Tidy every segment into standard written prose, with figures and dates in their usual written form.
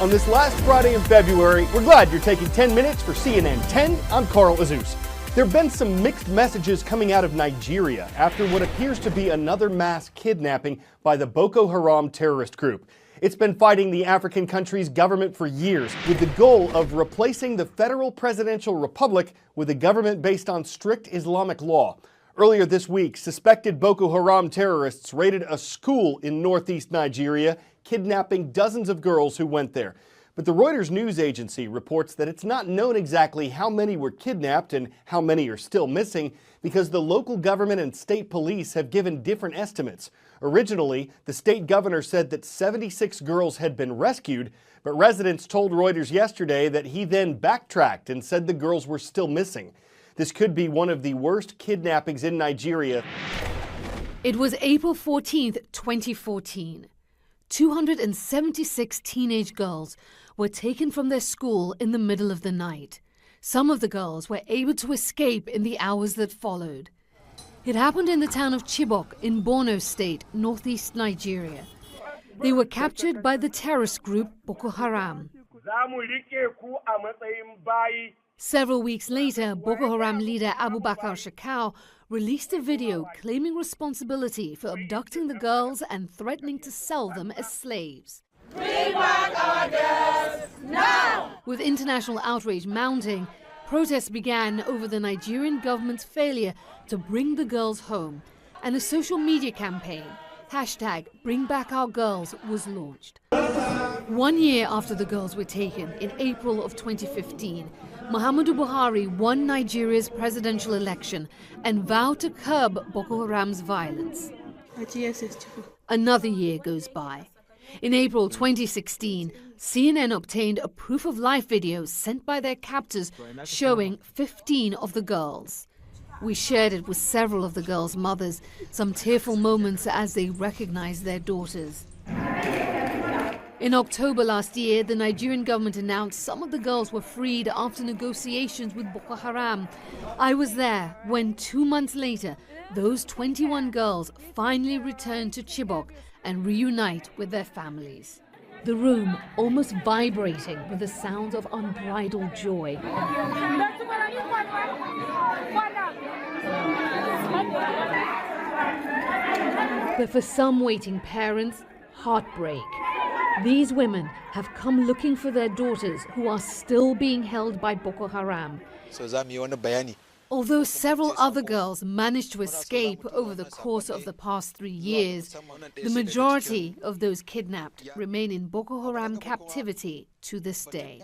On this last Friday in February, we're glad you're taking 10 minutes for CNN 10. I'm Carl Azus. There have been some mixed messages coming out of Nigeria after what appears to be another mass kidnapping by the Boko Haram terrorist group. It's been fighting the African country's government for years with the goal of replacing the federal presidential republic with a government based on strict Islamic law. Earlier this week, suspected Boko Haram terrorists raided a school in northeast Nigeria, kidnapping dozens of girls who went there. But the Reuters news agency reports that it's not known exactly how many were kidnapped and how many are still missing because the local government and state police have given different estimates. Originally, the state governor said that 76 girls had been rescued, but residents told Reuters yesterday that he then backtracked and said the girls were still missing. This could be one of the worst kidnappings in Nigeria. It was April 14th, 2014. 276 teenage girls were taken from their school in the middle of the night. Some of the girls were able to escape in the hours that followed. It happened in the town of Chibok in Borno State, northeast Nigeria. They were captured by the terrorist group Boko Haram. Several weeks later, Boko Haram leader Abubakar Shekau released a video claiming responsibility for abducting the girls and threatening to sell them as slaves. Bring back our girls now! With international outrage mounting, protests began over the Nigerian government's failure to bring the girls home, and a social media campaign, #BringBackOurGirls, was launched. 1 year after the girls were taken, in April of 2015, Muhammadu Buhari won Nigeria's presidential election and vowed to curb Boko Haram's violence. Another year goes by. In April 2016, CNN obtained a proof-of-life video sent by their captors showing 15 of the girls. We shared it with several of the girls' mothers, some tearful moments as they recognized their daughters. In October last year, the Nigerian government announced some of the girls were freed after negotiations with Boko Haram. I was there when 2 months later, those 21 girls finally returned to Chibok and reunite with their families. The room almost vibrating with the sounds of unbridled joy. But for some waiting parents, heartbreak. These women have come looking for their daughters who are still being held by Boko Haram. Although several other girls managed to escape over the course of the past 3 years, the majority of those kidnapped remain in Boko Haram captivity to this day.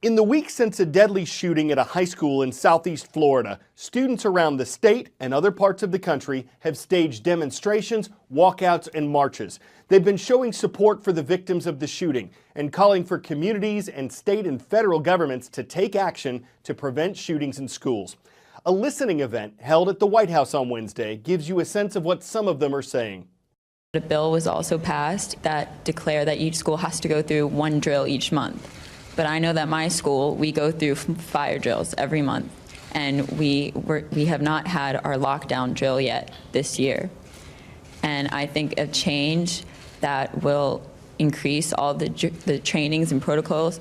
In the week since a deadly shooting at a high school in southeast Florida, students around the state and other parts of the country have staged demonstrations, walkouts, and marches. They've been showing support for the victims of the shooting and calling for communities and state and federal governments to take action to prevent shootings in schools. A listening event held at the White House on Wednesday gives you a sense of what some of them are saying. A bill was also passed that declared that each school has to go through one drill each month. But I know that my school, we go through fire drills every month, and we have not had our lockdown drill yet this year. And I think a change that will increase all the trainings and protocols.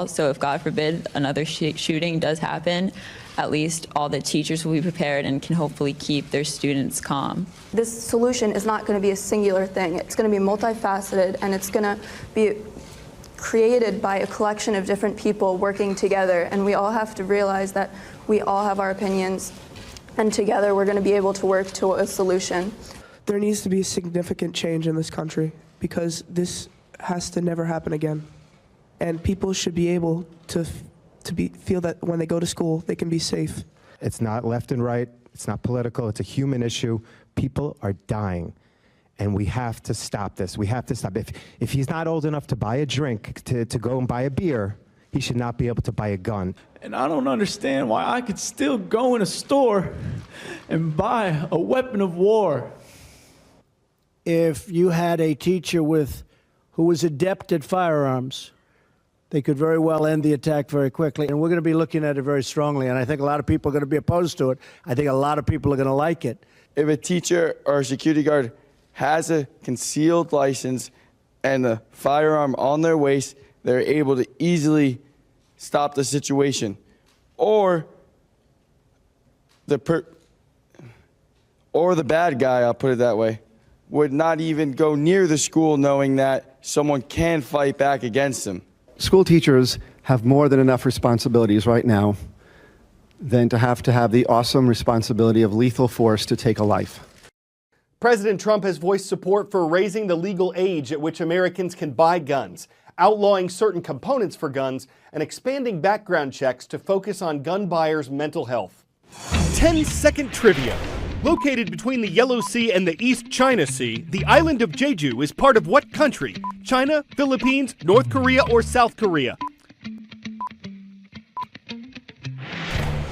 So if, God forbid, another shooting does happen, at least all the teachers will be prepared and can hopefully keep their students calm. This solution is not going to be a singular thing. It's going to be multifaceted, and it's going to be created by a collection of different people working together, and we all have to realize that we all have our opinions, and together we're going to be able to work to a solution. There needs to be a significant change in this country because this has to never happen again, and people should be able to feel that when they go to school they can be safe. It's not left and right, it's not political, it's a human issue. People are dying. And we have to stop this. We have to stop. If he's not old enough to buy a drink, to go and buy a beer, he should not be able to buy a gun. And I don't understand why I could still go in a store and buy a weapon of war. If you had a teacher who was adept at firearms, they could very well end the attack very quickly. And we're going to be looking at it very strongly. And I think a lot of people are going to be opposed to it. I think a lot of people are going to like it. If a teacher or a security guard has a concealed license and the firearm on their waist, they're able to easily stop the situation. Or the bad guy, I'll put it that way, would not even go near the school knowing that someone can fight back against them. School teachers have more than enough responsibilities right now than to have the awesome responsibility of lethal force to take a life. President Trump has voiced support for raising the legal age at which Americans can buy guns, outlawing certain components for guns, and expanding background checks to focus on gun buyers' mental health. 10-second trivia. Located between the Yellow Sea and the East China Sea, the island of Jeju is part of what country? China, Philippines, North Korea, or South Korea?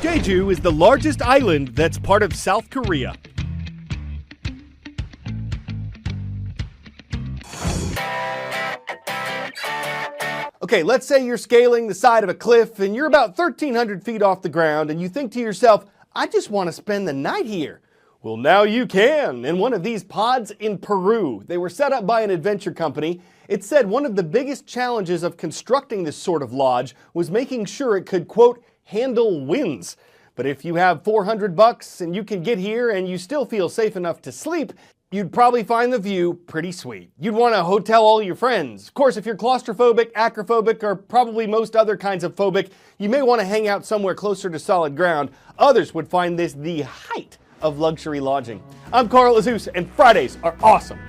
Jeju is the largest island that's part of South Korea. Okay, let's say you're scaling the side of a cliff and you're about 1,300 feet off the ground and you think to yourself, I just want to spend the night here. Well, now you can in one of these pods in Peru. They were set up by an adventure company. It said one of the biggest challenges of constructing this sort of lodge was making sure it could, quote, handle winds. But if you have $400 and you can get here and you still feel safe enough to sleep, you'd probably find the view pretty sweet. You'd want to hotel all your friends. Of course, if you're claustrophobic, acrophobic, or probably most other kinds of phobic, you may want to hang out somewhere closer to solid ground. Others would find this the height of luxury lodging. I'm Carl Azus, and Fridays are awesome.